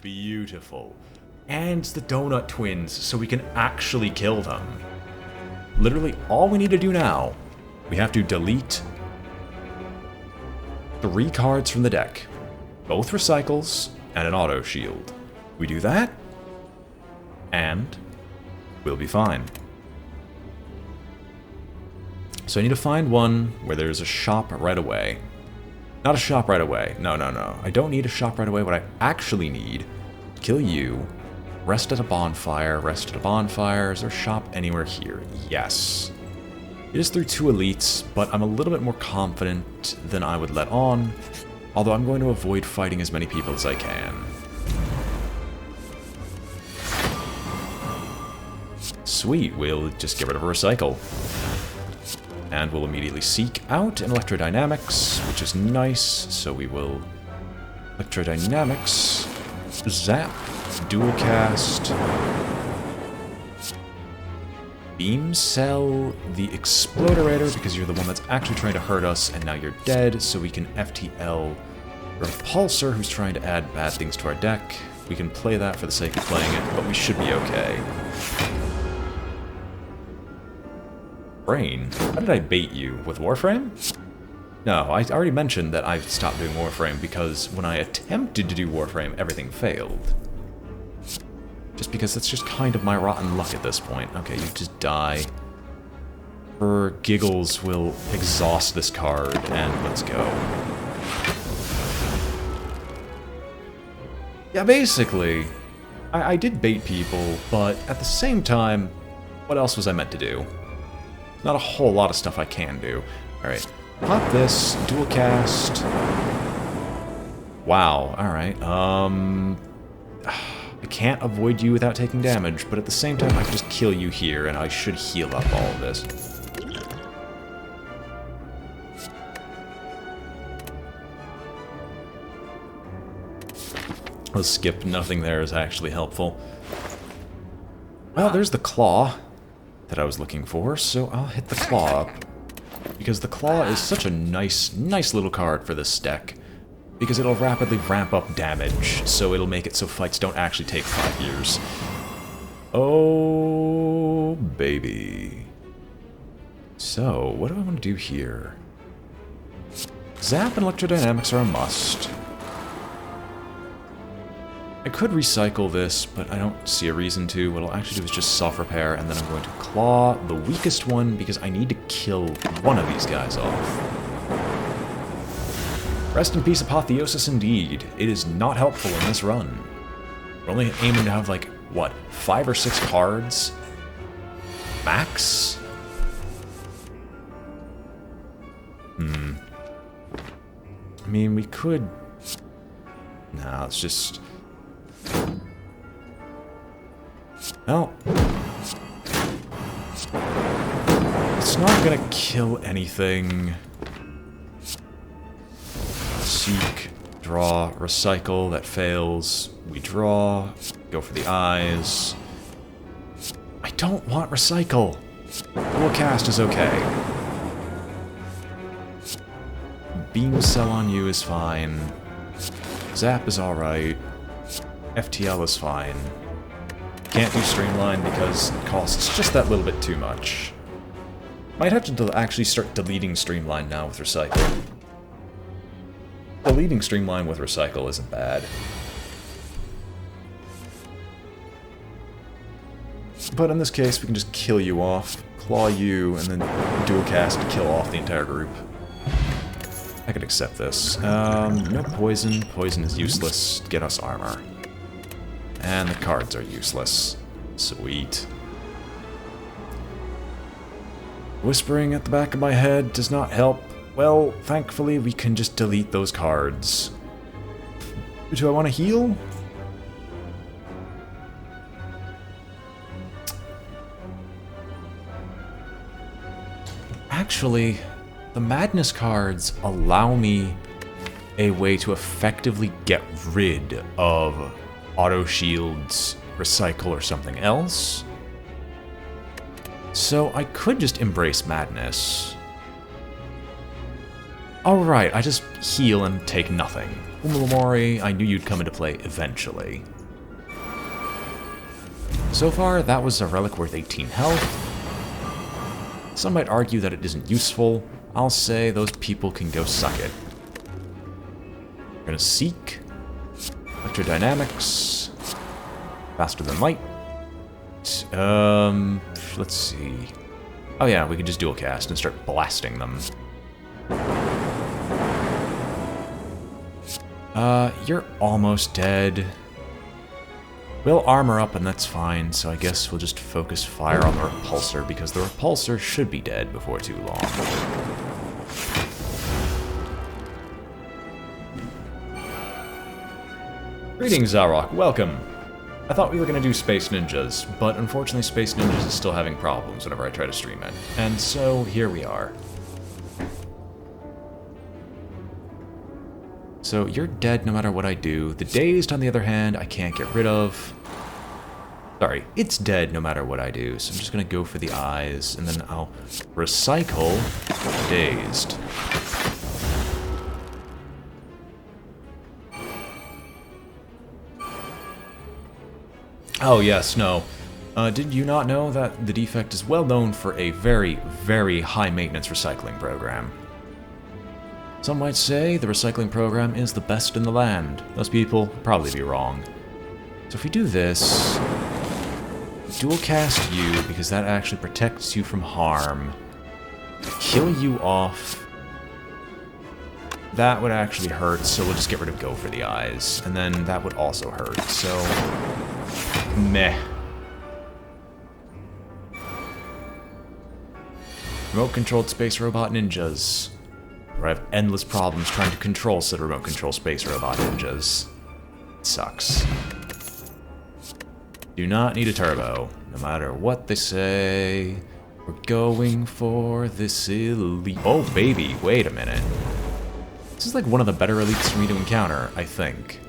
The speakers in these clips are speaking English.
Beautiful. And the Donut Twins, so we can actually kill them. Literally, all we need to do now, we have to delete 3 cards from the deck. Both recycles and an auto shield. We do that, and we'll be fine. So I need to find one where there's a shop right away. Not a shop right away. No. I don't need a shop right away. What I actually need, kill you, rest at a bonfire, rest at a bonfire. Is there a shop anywhere here? Yes. It is through 2 elites, but I'm a little bit more confident than I would let on. Although I'm going to avoid fighting as many people as I can. Sweet, we'll just get rid of a recycle. And we'll immediately seek out an electrodynamics, which is nice. So we will electrodynamics, zap, dual cast, beam cell the exploderator because you're the one that's actually trying to hurt us and now you're dead, so we can FTL repulsor who's trying to add bad things to our deck. We can play that for the sake of playing it, but we should be okay. Brain, how did I bait you? With Warframe? No, I already mentioned that I stopped doing Warframe because when I attempted to do Warframe, everything failed. Just because that's just kind of my rotten luck at this point. Okay, you just die. For giggles, we'll exhaust this card, and let's go. Yeah, basically, I did bait people, but at the same time, what else was I meant to do? Not a whole lot of stuff I can do. Alright, pop this, dual cast. Wow, alright, I can't avoid you without taking damage, but at the same time I can just kill you here, and I should heal up all of this. Let's skip, nothing there is actually helpful. Well, there's the claw that I was looking for, so I'll hit the claw up. Because the claw is such a nice little card for this deck. Because it'll rapidly ramp up damage, so it'll make it so fights don't actually take 5 years. Oh, baby. So, what do I want to do here? Zap and electrodynamics are a must. I could recycle this, but I don't see a reason to. What I'll actually do is just self-repair, and then I'm going to claw the weakest one because I need to kill one of these guys off. Rest in peace, Apotheosis, indeed. It is not helpful in this run. We're only aiming to have, like, what, 5 or 6 cards? Max? I mean, we could... Nah, it's just... Well... It's not gonna kill anything. Seek, draw, recycle, that fails. We draw, go for the eyes. I don't want recycle. Dual cast is okay. Beam cell on you is fine. Zap is alright. FTL is fine. Can't do streamline because it costs just that little bit too much. Might have to actually start deleting streamline now with recycle. Deleting streamline with recycle isn't bad. But in this case, we can just kill you off, claw you, and then dual cast to kill off the entire group. I could accept this. No poison. Poison is useless. Get us armor. And the cards are useless. Sweet. Whispering at the back of my head does not help. Well, thankfully we can just delete those cards. Do I want to heal? Actually, the Madness cards allow me a way to effectively get rid of auto shields, recycle, or something else. So I could just embrace Madness. Alright, I just heal and take nothing. Umulumori, I knew you'd come into play eventually. So far, that was a relic worth 18 health. Some might argue that it isn't useful. I'll say those people can go suck it. We're gonna seek. Electrodynamics. Faster than light. Let's see. Oh yeah, we can just dual cast and start blasting them. You're almost dead. We'll armor up and that's fine, so I guess we'll just focus fire on the repulsor, because the repulsor should be dead before too long. Greetings, Zarok. Welcome. I thought we were going to do Space Ninjas, but unfortunately Space Ninjas is still having problems whenever I try to stream it. And so, here we are. So, you're dead no matter what I do. The Dazed, on the other hand, I can't get rid of. Sorry, it's dead no matter what I do, so I'm just going to go for the eyes, and then I'll recycle Dazed. Oh yes, no. Did you not know that the defect is well known for a very, very high maintenance recycling program? Some might say the recycling program is the best in the land. Those people would probably be wrong. So if we do this, dual cast you, because that actually protects you from harm. Kill you off. That would actually hurt, so we'll just get rid of Go for the eyes. And then that would also hurt, so... meh. Remote-controlled space robot ninjas. Where I have endless problems trying to control said remote-control space robot ninjas. It sucks. Do not need a turbo. No matter what they say, we're going for this elite. Oh, baby, wait a minute. This is like one of the better elites for me to encounter, I think.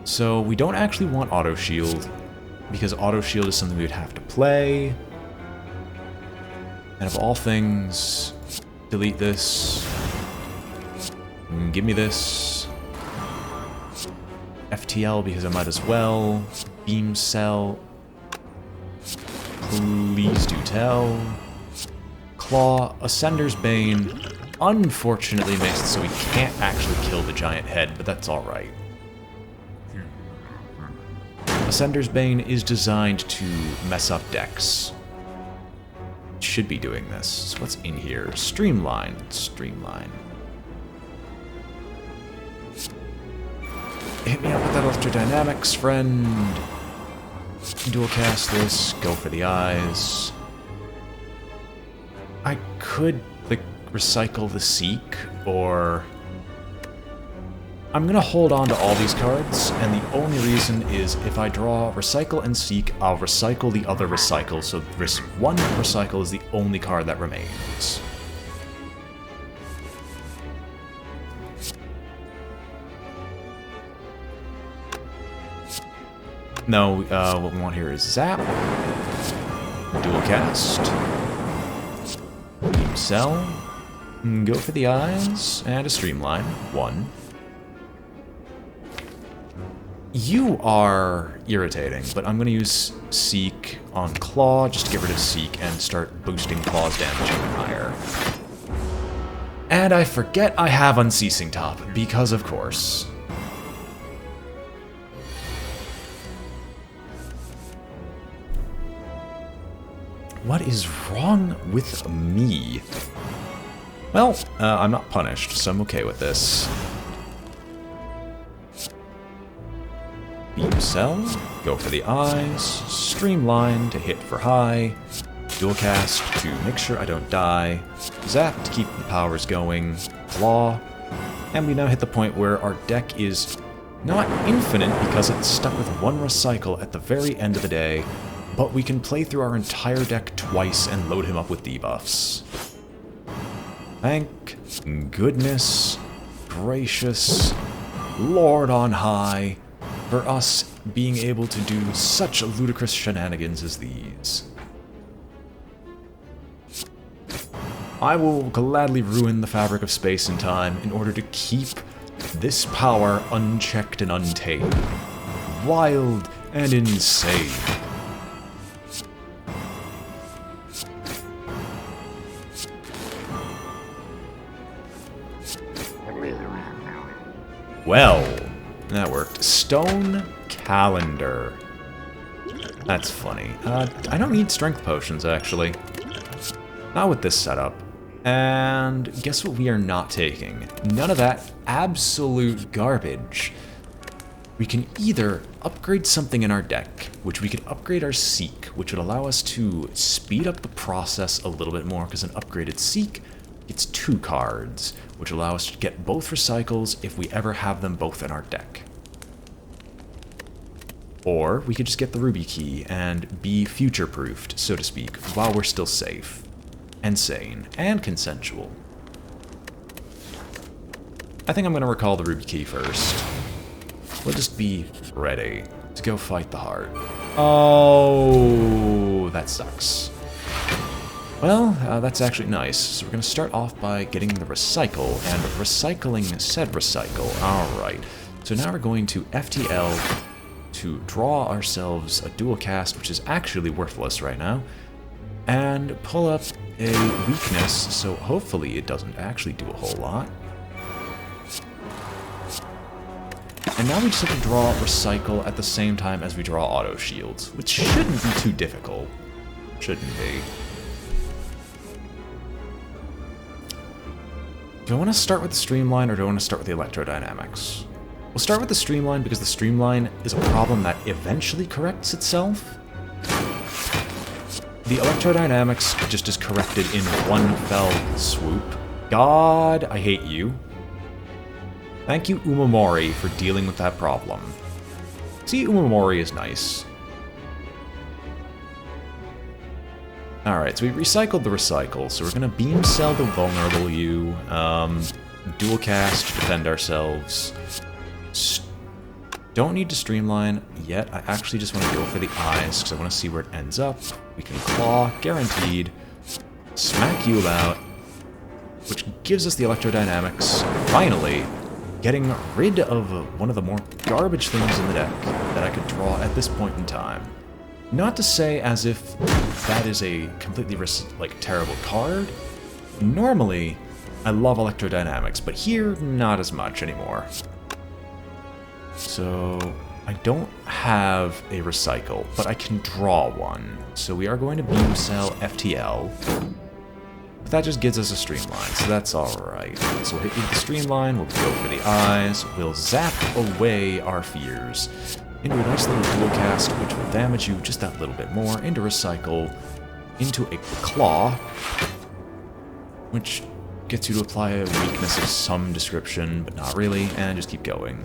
So, we don't actually want auto shield, because auto shield is something we would have to play. And of all things, delete this. Give me this. FTL, because I might as well. Beam cell. Please do tell. Claw. Ascender's Bane. Unfortunately makes it so we can't actually kill the giant head, but that's alright. Ascender's Bane is designed to mess up decks. It should be doing this. So what's in here? Streamline. Streamline. Hit me up with that electrodynamics, friend. Dual cast this. Go for the eyes. I could, like, recycle the Seek, or... I'm gonna hold on to all these cards, and the only reason is if I draw Recycle and Seek, I'll recycle the other Recycle, so one Recycle is the only card that remains. No, what we want here is Zap, Dual Cast, Beam Cell, go for the eyes, and a Streamline, 1. You are irritating, but I'm going to use Seek on Claw just to get rid of Seek and start boosting Claw's damage even higher. And I forget I have Unceasing Top, because of course. What is wrong with me? Well, I'm not punished, so I'm okay with this. Beam Cell, go for the eyes, Streamline to hit for high, Dual Cast to make sure I don't die, Zap to keep the powers going, Claw, and we now hit the point where our deck is not infinite because it's stuck with one Recycle at the very end of the day, but we can play through our entire deck twice and load him up with debuffs. Thank goodness gracious Lord on high for us being able to do such ludicrous shenanigans as these. I will gladly ruin the fabric of space and time in order to keep this power unchecked and untamed. Wild and insane. Well, that worked. Stone calendar. That's funny. I don't need strength potions, actually. Not with this setup. And guess what we are not taking? None of that absolute garbage. We can either upgrade something in our deck, which we could upgrade our Seek, which would allow us to speed up the process a little bit more, because an upgraded Seek gets 2 cards, which allow us to get both recycles if we ever have them both in our deck. Or we could just get the Ruby Key and be future-proofed, so to speak, while we're still safe, and sane, and consensual. I think I'm going to recall the Ruby Key first. We'll just be ready to go fight the heart. Oh, that sucks. Well, that's actually nice. So we're going to start off by getting the recycle, and recycling said recycle. Alright. So now we're going to FTL to draw ourselves a dual cast, which is actually worthless right now, and pull up a weakness, so hopefully it doesn't actually do a whole lot. And now we just have to draw recycle at the same time as we draw auto shields, which shouldn't be too difficult. Shouldn't be. Do I want to start with the streamline, or do I want to start with the electrodynamics? We'll start with the streamline because the streamline is a problem that eventually corrects itself. The electrodynamics just is corrected in one fell swoop. God, I hate you. Thank you, Umamori, for dealing with that problem. See, Umamori is nice. Alright, so we recycled the recycle, so we're gonna beam cell the vulnerable you, dual cast to defend ourselves. Don't need to streamline yet. I actually just want to go for the eyes because I want to see where it ends up. We can claw, guaranteed. Smack you about, which gives us the electrodynamics. Finally, getting rid of one of the more garbage things in the deck that I could draw at this point in time. Not to say as if that is a completely terrible card. Normally, I love electrodynamics, but here, not as much anymore. So, I don't have a recycle, but I can draw one. So we are going to beam cell FTL. But that just gives us a streamline, so that's alright. So we'll hit you with the streamline, we'll go for the eyes, we'll zap away our fears into a nice little dual cast, which will damage you just that little bit more, into recycle, into a claw, which gets you to apply a weakness of some description, but not really, and just keep going.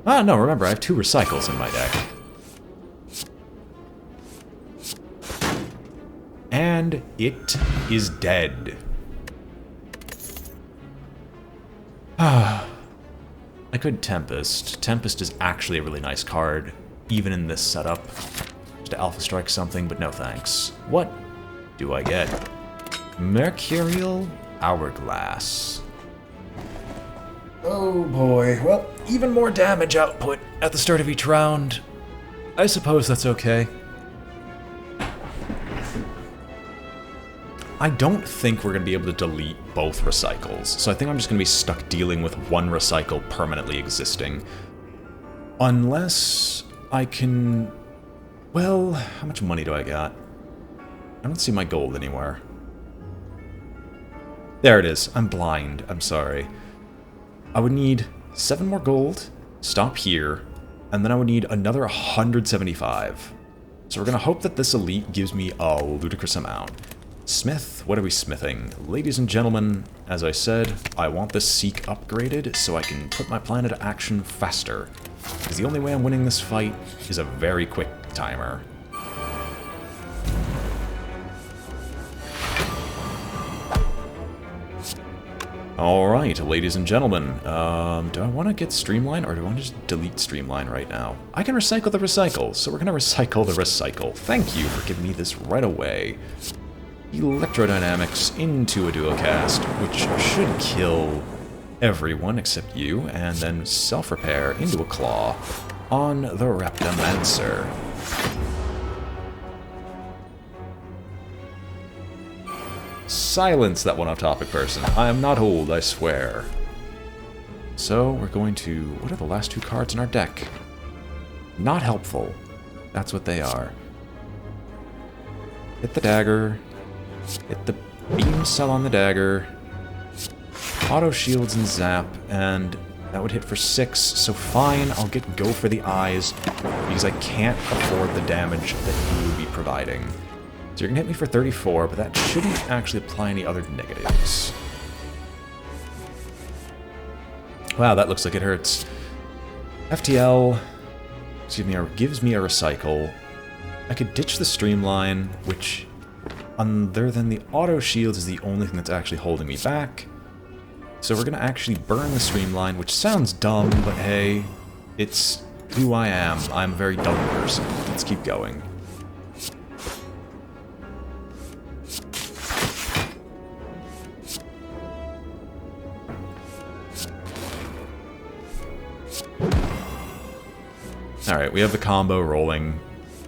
Ah, no, remember, I have 2 recycles in my deck. And it is dead. Ah. I could Tempest. Tempest is actually a really nice card, even in this setup. Just to Alpha Strike something, but no thanks. What do I get? Mercurial Hourglass. Oh boy, well, even more damage output at the start of each round. I suppose that's okay. I don't think we're going to be able to delete both recycles, so I think I'm just going to be stuck dealing with one recycle permanently existing. Unless I can... Well, how much money do I got? I don't see my gold anywhere. There it is. I'm blind. I'm sorry. I would need 7 more gold, stop here, and then I would need another 175. So we're going to hope that this elite gives me a ludicrous amount. Smith, what are we smithing? Ladies and gentlemen, as I said, I want this Seek upgraded so I can put my plan into action faster. Because the only way I'm winning this fight is a very quick timer. Alright, ladies and gentlemen, do I want to get Streamline, or do I want to just delete Streamline right now? I can recycle the recycle, so we're going to recycle the recycle. Thank you for giving me this right away. electrodynamics into a dual cast, which should kill everyone except you, and then self-repair into a claw on the Reptomancer. Silence that one off-topic person. I am not old, I swear. So, we're going to... What are the last 2 cards in our deck? Not helpful. That's what they are. Hit the dagger. Hit the beam cell on the dagger. Auto shields and zap, and that would hit for 6, so fine, I'll go for the eyes, because I can't afford the damage that you would be providing. So you're gonna hit me for 34, but that shouldn't actually apply any other negatives. Wow, that looks like it hurts. FTL gives me a recycle. I could ditch the streamline, which, other than the auto shields, is the only thing that's actually holding me back. So we're gonna actually burn the streamline, which sounds dumb, but hey, it's who I am. I'm a very dumb person. Let's keep going. Alright, we have the combo rolling.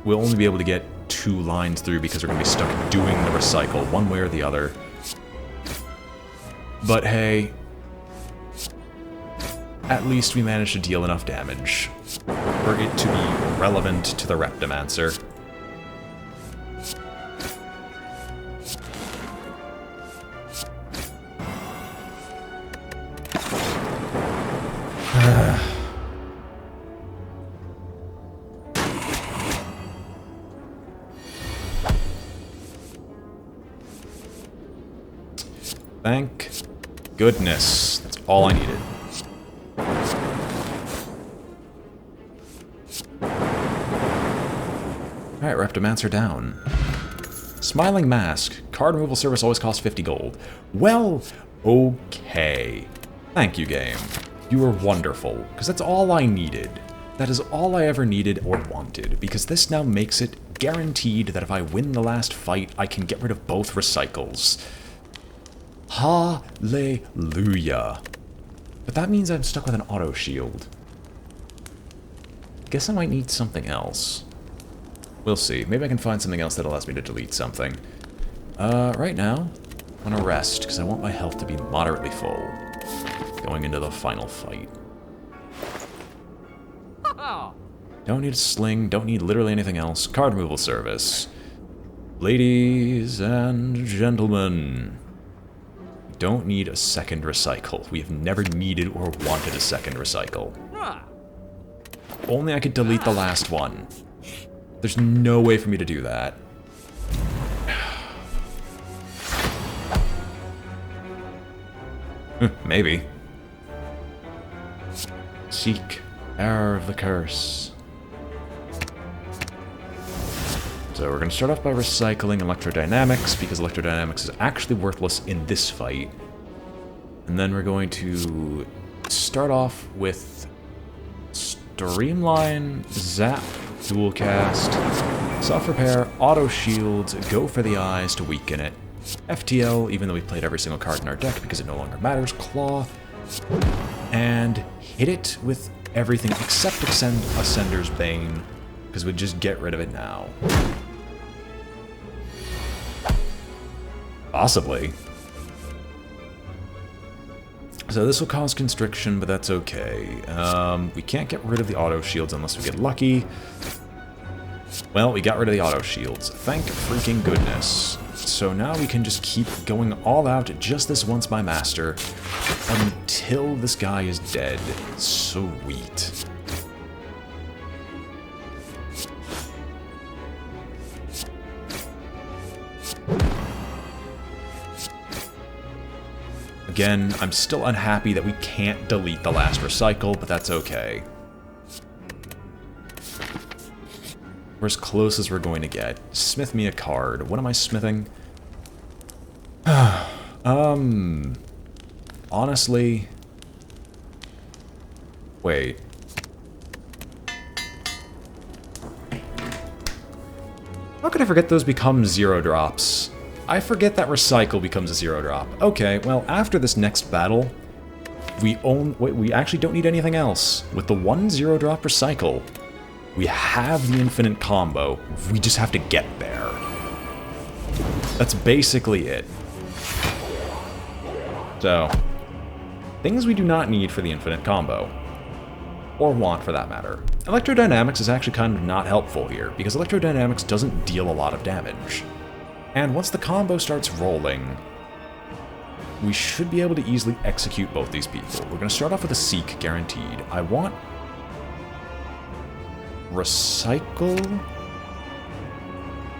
We'll only be able to get 2 lines through because we're going to be stuck doing the recycle, one way or the other. But hey, at least we managed to deal enough damage for it to be relevant to the Reptomancer. Thank goodness. That's all I needed. Alright, Reptomancer down. Smiling Mask. Card removal service always costs 50 gold. Well, okay. Thank you, game. You were wonderful, because that's all I needed. That is all I ever needed or wanted, because this now makes it guaranteed that if I win the last fight, I can get rid of both recycles. Hallelujah. But that means I'm stuck with an auto shield. Guess I might need something else. We'll see. Maybe I can find something else that allows me to delete something. Right now, I'm gonna rest, because I want my health to be moderately full. Going into the final fight. Don't need a sling, don't need literally anything else. Card removal service. Ladies and gentlemen. Don't need a second recycle. We have never needed or wanted a second recycle. Only I could delete the last one. There's no way for me to do that. Maybe. Seek error of the curse. So we're going to start off by recycling electrodynamics, because electrodynamics is actually worthless in this fight. And then we're going to start off with Streamline, Zap, Dual Cast, Self-Repair, Auto Shields, go for the eyes to weaken it. FTL, even though we played every single card in our deck because it no longer matters, Claw, and hit it with everything except Ascender's Bane, because we'd just get rid of it now. Possibly. So this will cause constriction, but that's okay. We can't get rid of the auto shields unless we get lucky. Well, we got rid of the auto shields. Thank freaking goodness. So now we can just keep going all out just this once, my master, until this guy is dead. Sweet. Again, I'm still unhappy that we can't delete the last recycle, but that's okay. We're as close as we're going to get. Smith me a card. What am I smithing? Honestly... Wait. How could I forget those become 0 drops? I forget that recycle becomes a 0-drop. Okay, well, after this next battle, we actually don't need anything else. With the 1 0-drop recycle, we have the infinite combo. We just have to get there. That's basically it. So, things we do not need for the infinite combo. Or want, for that matter. Electrodynamics is actually kind of not helpful here, because electrodynamics doesn't deal a lot of damage. And once the combo starts rolling, we should be able to easily execute both these people. We're going to start off with a Seek, guaranteed. I want... Recycle?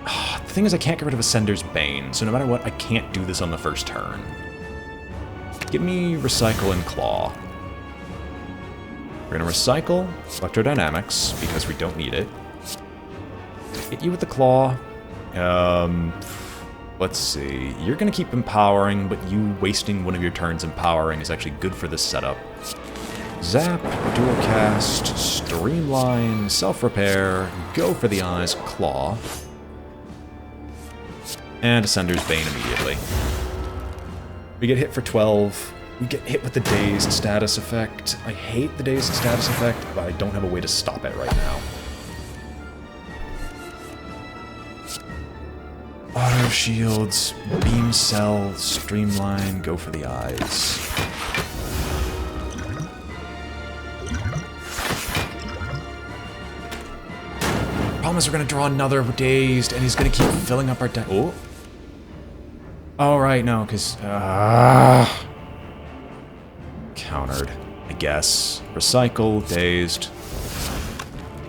The thing is, I can't get rid of Ascender's Bane, so no matter what, I can't do this on the first turn. Give me Recycle and Claw. We're going to recycle Electrodynamics, because we don't need it. Hit you with the Claw. Let's see. You're going to keep empowering, but you wasting one of your turns empowering is actually good for this setup. Zap, Dual Cast, Streamline, Self-Repair, go for the eyes, Claw. And Ascender's Bane immediately. We get hit for 12. We get hit with the Dazed status effect. I hate the Dazed status effect, but I don't have a way to stop it right now. Auto shields, beam cell, streamline, go for the eyes. Problem is we're gonna draw another Dazed, and he's gonna keep filling up our deck. Oh. Oh, right, no, because... countered, I guess. Recycle, Dazed.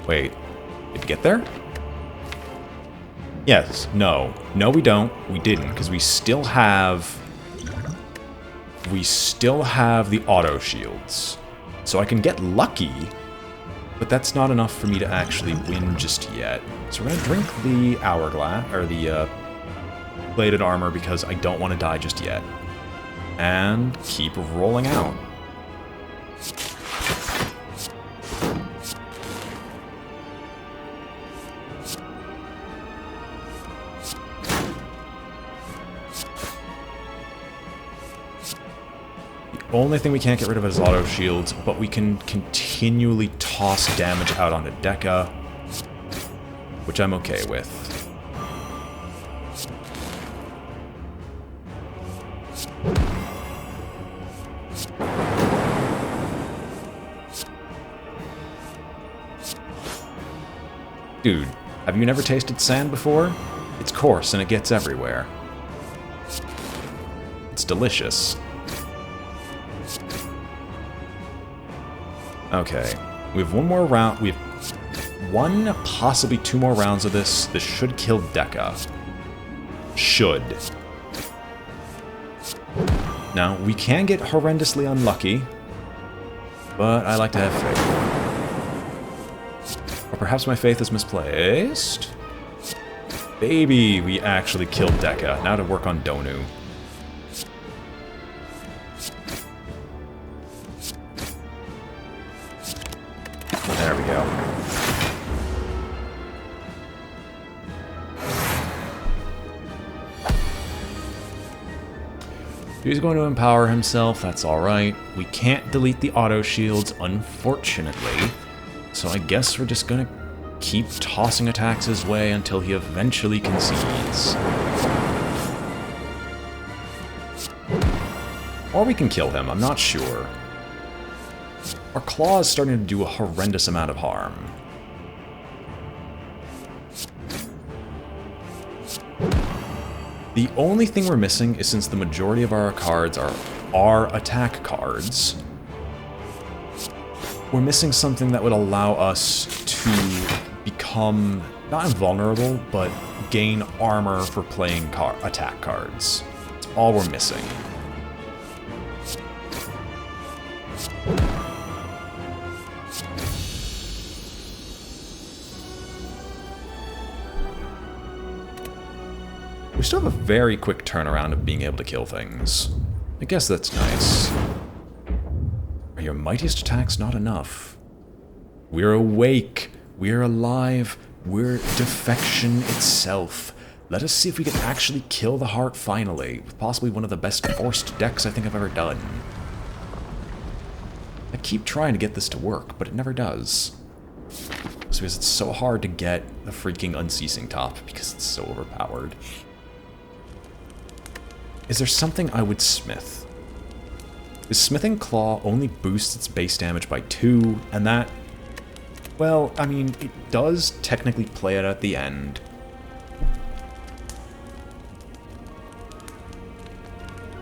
Wait, did you get there? Yes, no. No, we don't. We didn't, because we still have... We still have the auto shields. So I can get lucky, but that's not enough for me to actually win just yet. So we're going to drink the hourglass, or the bladed armor, because I don't want to die just yet. And keep rolling out. The only thing we can't get rid of is auto shields, but we can continually toss damage out onto Deca, which I'm okay with. Dude, have you never tasted sand before? It's coarse and it gets everywhere. It's delicious. Okay, we have one more round. We have one, possibly two more rounds of this. This should kill Deca. Should. Now, we can get horrendously unlucky, but I like to have faith. Or perhaps my faith is misplaced? Baby, we actually killed Deca. Now to work on Donu. There we go. He's going to empower himself, that's alright. We can't delete the auto shields, unfortunately. So I guess we're just gonna keep tossing attacks his way until he eventually concedes. Or we can kill him, I'm not sure. Our claw is starting to do a horrendous amount of harm. The only thing we're missing is, since the majority of our cards are our attack cards, we're missing something that would allow us to become, not invulnerable, but gain armor for playing attack cards. That's all we're missing. We still have a very quick turnaround of being able to kill things. I guess that's nice. Are your mightiest attacks not enough? We're awake. We're alive. We're defection itself. Let us see if we can actually kill the heart finally, with possibly one of the best forced decks I think I've ever done. I keep trying to get this to work, but it never does. It's because it's so hard to get the freaking Unceasing top, because it's so overpowered. Is there something I would smith? Is smithing Claw only boosts its base damage by 2, and that... Well, I mean, it does technically play it at the end.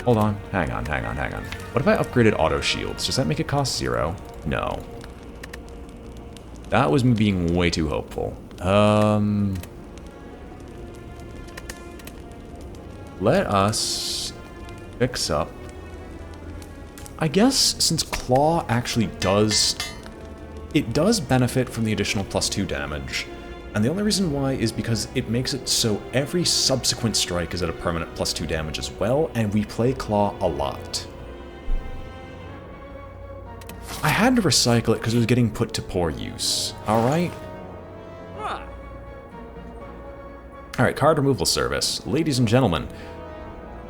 Hold on, hang on. What if I upgraded auto shields? Does that make it cost 0? No. That was me being way too hopeful. Let us fix up. I guess since Claw actually does... It does benefit from the additional +2 damage. And the only reason why is because it makes it so every subsequent strike is at a permanent +2 damage as well, and we play Claw a lot. I had to recycle it because it was getting put to poor use. Alright? Alright, card removal service. Ladies and gentlemen,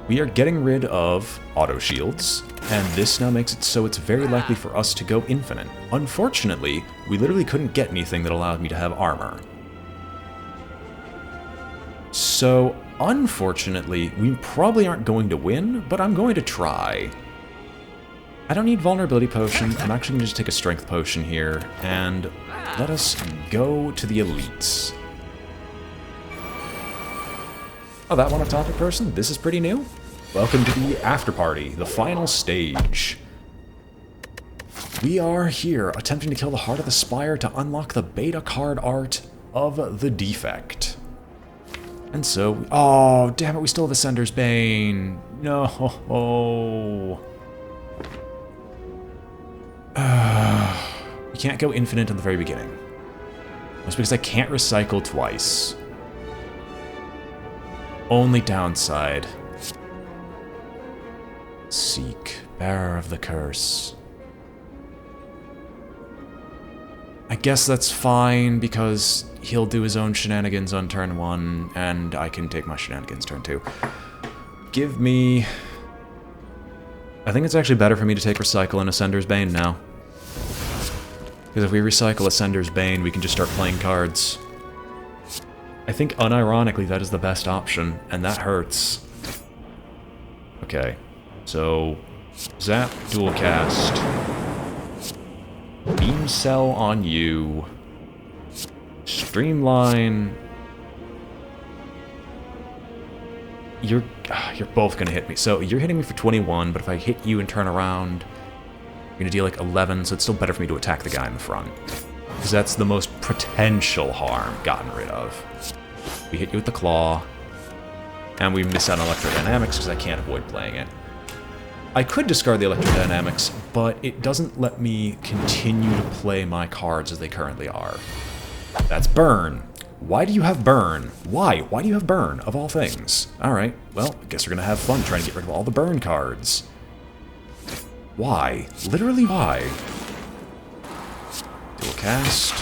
we are getting rid of auto shields, and this now makes it so it's very likely for us to go infinite. Unfortunately, we literally couldn't get anything that allowed me to have armor. So, unfortunately, we probably aren't going to win, but I'm going to try. I don't need vulnerability potion, I'm actually going to just take a strength potion here, and let us go to the elites. Oh, that one off-topic person? This is pretty new? Welcome to the after party, the final stage. We are here, attempting to kill the heart of the Spire to unlock the beta card art of the defect. And so, oh, damn it, we still have Ascender's Bane. No. We can't go infinite in the very beginning. That's because I can't recycle twice. Only downside. Seek, bearer of the curse. I guess that's fine, because he'll do his own shenanigans on turn 1, and I can take my shenanigans turn 2. Give me... I think it's actually better for me to take Recycle and Ascender's Bane now. Because if we recycle Ascender's Bane, we can just start playing cards. I think, unironically, that is the best option, and that hurts. Okay, so... Zap, dual cast... Beam Cell on you. Streamline. You're both gonna hit me. So you're hitting me for 21, but if I hit you and turn around, you're gonna deal like 11, so it's still better for me to attack the guy in the front. Because that's the most potential harm gotten rid of. We hit you with the claw, and we miss out on electrodynamics because I can't avoid playing it. I could discard the electrodynamics, but it doesn't let me continue to play my cards as they currently are. That's burn. Why do you have burn? Why? Why do you have burn, of all things? Alright, well, I guess we're gonna have fun trying to get rid of all the burn cards. Why? Literally why? Dual cast.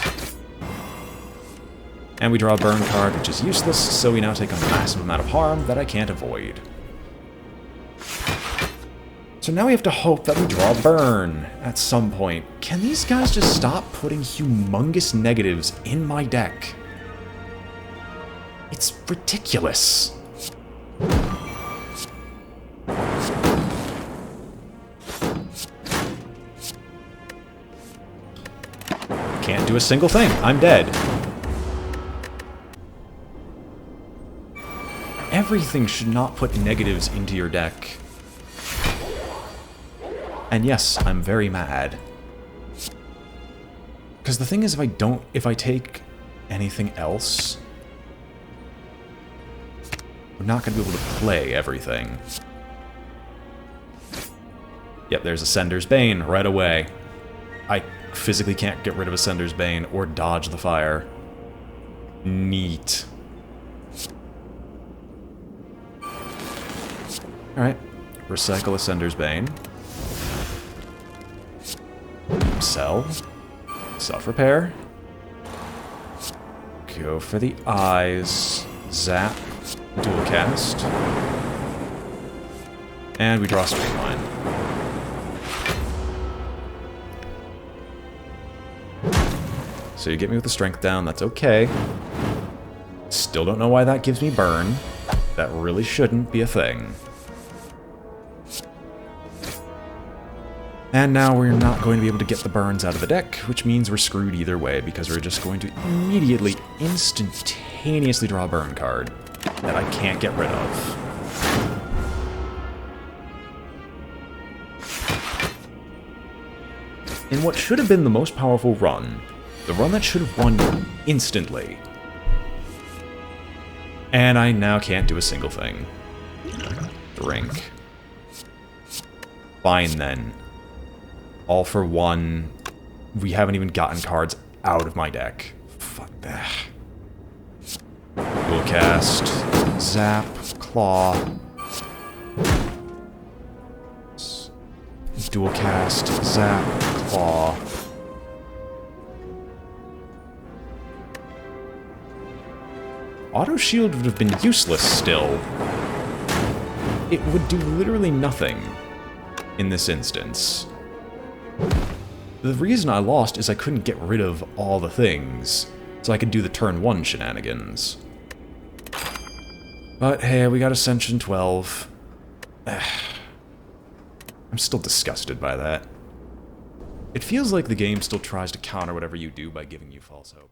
And we draw a burn card, which is useless, so we now take a massive amount of harm that I can't avoid. So now we have to hope that we draw burn at some point. Can these guys just stop putting humongous negatives in my deck? It's ridiculous. Can't do a single thing. I'm dead. Everything should not put negatives into your deck. And yes, I'm very mad. Because the thing is, if I take anything else, we're not going to be able to play everything. Yep, there's Ascender's Bane right away. I physically can't get rid of Ascender's Bane or dodge the fire. Neat. Alright, recycle Ascender's Bane. Sell. Self-repair. Go for the eyes. Zap. Dual cast. And we draw a straight line. So you get me with the strength down, that's okay. Still don't know why that gives me burn. That really shouldn't be a thing. And now we're not going to be able to get the burns out of the deck, which means we're screwed either way, because we're just going to immediately, instantaneously draw a burn card that I can't get rid of. In what should have been the most powerful run, the run that should have won instantly. And I now can't do a single thing. Drink. Fine then. All for one. We haven't even gotten cards out of my deck. Fuck that. Dual cast. Zap. Claw. Dual cast. Zap. Claw. Auto shield would have been useless still. It would do literally nothing in this instance. The reason I lost is I couldn't get rid of all the things, so I could do the turn 1 shenanigans. But hey, we got Ascension 12. I'm still disgusted by that. It feels like the game still tries to counter whatever you do by giving you false hope.